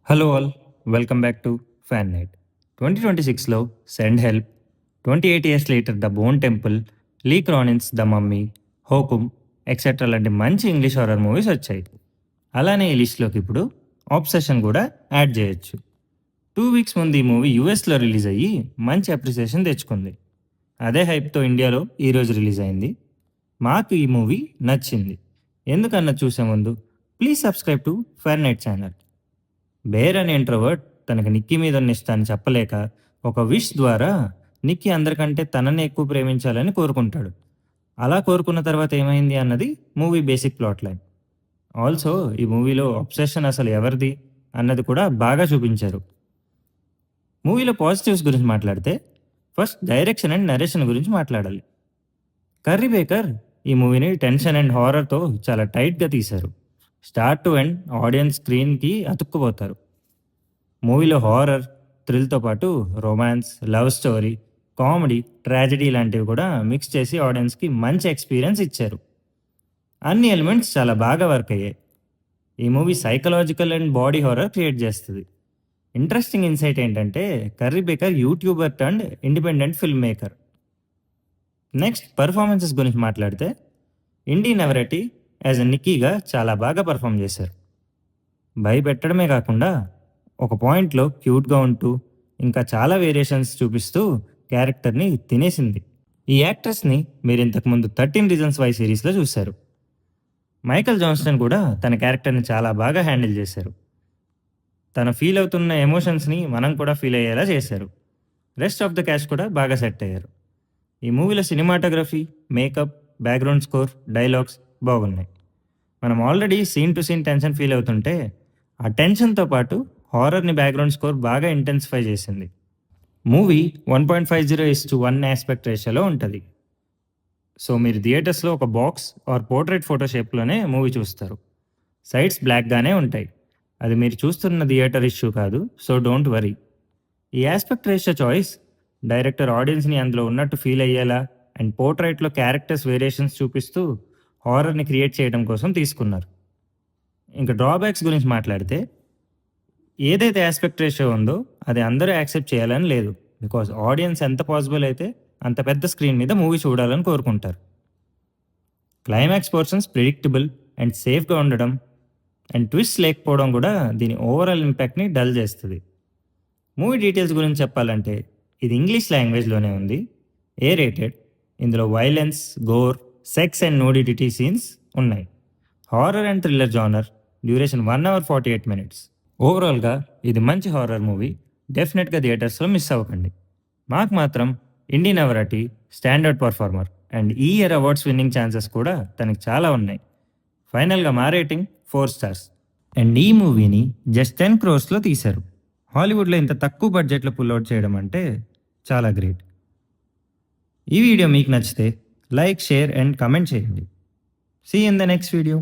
Hello all, welcome back to fan night. 2026లో send help, 28 years later the bone temple, Lee Cronin's the mummy, Hokum etcetera లాంటి మంచి English horror movies వచ్చాయి. అలానే ఈ లిస్ట్లోకి ఇప్పుడు obsession కూడా యాడ్ చేయొచ్చు. 2 వీక్స్ ముందు ఈ మూవీ యూఎస్లో రిలీజ్ అయ్యి మంచి అప్రిసియేషన్ తెచ్చుకుంది. అదే హైప్తో ఇండియాలో ఈరోజు రిలీజ్ అయింది. మాకు ఈ మూవీ నచ్చింది. ఎందుకన్నా చూసే ముందు please subscribe to fan night channel. Bear అనే ఇంట్రోవర్ట్ తనకి నిక్కీ మీద ఉన్న ఇష్టాన్ని చెప్పలేక ఒక విష్ ద్వారా నిక్కీ అందరికంటే తనని ఎక్కువ ప్రేమించాలని కోరుకుంటాడు. అలా కోరుకున్న తర్వాత ఏమైంది అన్నది movie basic plot line. Also ఈ మూవీలో అబ్సెషన్ అసలు ఎవరిది అన్నది కూడా బాగా చూపించారు. మూవీలో పాజిటివ్స్ గురించి మాట్లాడితే ఫస్ట్ డైరెక్షన్ అండ్ నరేషన్ గురించి మాట్లాడాలి. కర్రీ బేకర్ ఈ మూవీని టెన్షన్ అండ్ హారర్తో చాలా టైట్గా తీశారు. స్టార్ట్ టు ఎండ్ ఆడియన్స్ స్క్రీన్కి అతుక్కుపోతారు. మూవీలో హారర్, థ్రిల్తో పాటు romance, love story, comedy, tragedy లాంటివి కూడా మిక్స్ చేసి ఆడియన్స్కి మంచి ఎక్స్పీరియన్స్ ఇచ్చారు. అన్ని ఎలిమెంట్స్ చాలా బాగా వర్క్ అయ్యాయి. ఈ movie psychological and body horror create చేస్తుంది. ఇంట్రెస్టింగ్ ఇన్సైట్ ఏంటంటే Curry Barker YouTuber and independent film maker. Next performances గురించి మాట్లాడితే ఇండీ నెవరెటీ యాజ్ ఎ నిక్కీగా చాలా బాగా పర్ఫామ్ చేశారు. భయపెట్టడమే కాకుండా ఒక పాయింట్లో క్యూట్గా ఉంటూ ఇంకా చాలా వేరియేషన్స్ చూపిస్తూ క్యారెక్టర్ని తినేసింది. ఈ యాక్ట్రెస్ని మీరు ఇంతకుముందు 13 రీజన్స్ వై సిరీస్లో చూశారు. మైకల్ జాన్స్టన్ కూడా తన క్యారెక్టర్ని చాలా బాగా హ్యాండిల్ చేశారు. తన ఫీల్ అవుతున్న ఎమోషన్స్ని మనం కూడా ఫీల్ అయ్యేలా చేశారు. రెస్ట్ ఆఫ్ ద క్యాస్ట్ కూడా బాగా సెట్ అయ్యారు. ఈ మూవీలో cinematography, makeup, background score, dialogues బాగున్నాయి. మనం already scene to scene tension feel అవుతుంటే ఆ టెన్షన్తో పాటు హారర్ని బ్యాక్గ్రౌండ్ స్కోర్ బాగా ఇంటెన్సిఫై చేసింది. మూవీ 1.50:1 ఆస్పెక్ట్ రేషియోలో ఉంటుంది. సో మీరు థియేటర్స్లో ఒక బాక్స్ ఆర్ పోర్ట్రేట్ ఫోటో షేప్లోనే మూవీ చూస్తారు. సైడ్స్ బ్లాక్గానే ఉంటాయి. అది మీరు చూస్తున్న థియేటర్ ఇష్యూ కాదు, సో డోంట్ వరీ. ఈ ఆస్పెక్ట్ రేషియో చాయిస్ డైరెక్టర్ ఆడియన్స్ని అందులో ఉన్నట్టు ఫీల్ అయ్యేలా అండ్ పోర్ట్రైట్లో క్యారెక్టర్స్ వేరియేషన్స్ చూపిస్తూ హారర్ని క్రియేట్ చేయడం కోసం తీసుకున్నారు. ఇంకా డ్రాబ్యాక్స్ గురించి మాట్లాడితే ఏదైతే ఆస్పెక్ట్ రేషియో ఉందో అది అందరూ యాక్సెప్ట్ చేయాలని లేదు. బికాజ్ ఆడియన్స్ ఎంత పాసిబుల్ అయితే అంత పెద్ద స్క్రీన్ మీద మూవీ చూడాలని కోరుకుంటారు. క్లైమాక్స్ పోర్షన్స్ ప్రిడిక్టబుల్ అండ్ సేఫ్గా ఉండడం అండ్ ట్విస్ట్ లేకపోవడం కూడా దీని ఓవరాల్ ఇంపాక్ట్ని డల్ చేస్తుంది. మూవీ డీటెయిల్స్ గురించి చెప్పాలంటే ఇది ఇంగ్లీష్ లాంగ్వేజ్లోనే ఉంది, ఏ రేటెడ్. ఇందులో violence, gore, sex and nudity scenes ఉన్నాయి. Horror and thriller genre, duration 1 hour 48 minutes. ఓవరాల్గా ఇది మంచి హారర్ మూవీ. డెఫినెట్గా థియేటర్స్లో మిస్ అవ్వకండి. మాకు మాత్రం ఇండీ నవరాటి స్టాండర్డ్ పర్ఫార్మర్ అండ్ ఈ ఇయర్ అవార్డ్స్ విన్నింగ్ ఛాన్సెస్ కూడా తనకి చాలా ఉన్నాయి. ఫైనల్గా మా రేటింగ్ 4 stars. అండ్ ఈ మూవీని జస్ట్ 10 crores తీశారు. హాలీవుడ్లో ఇంత తక్కువ బడ్జెట్లో పుల్అవుట్ చేయడం అంటే చాలా గ్రేట్. ఈ వీడియో మీకు నచ్చితే లైక్, షేర్ అండ్ కమెంట్ చేయండి. See in the next video.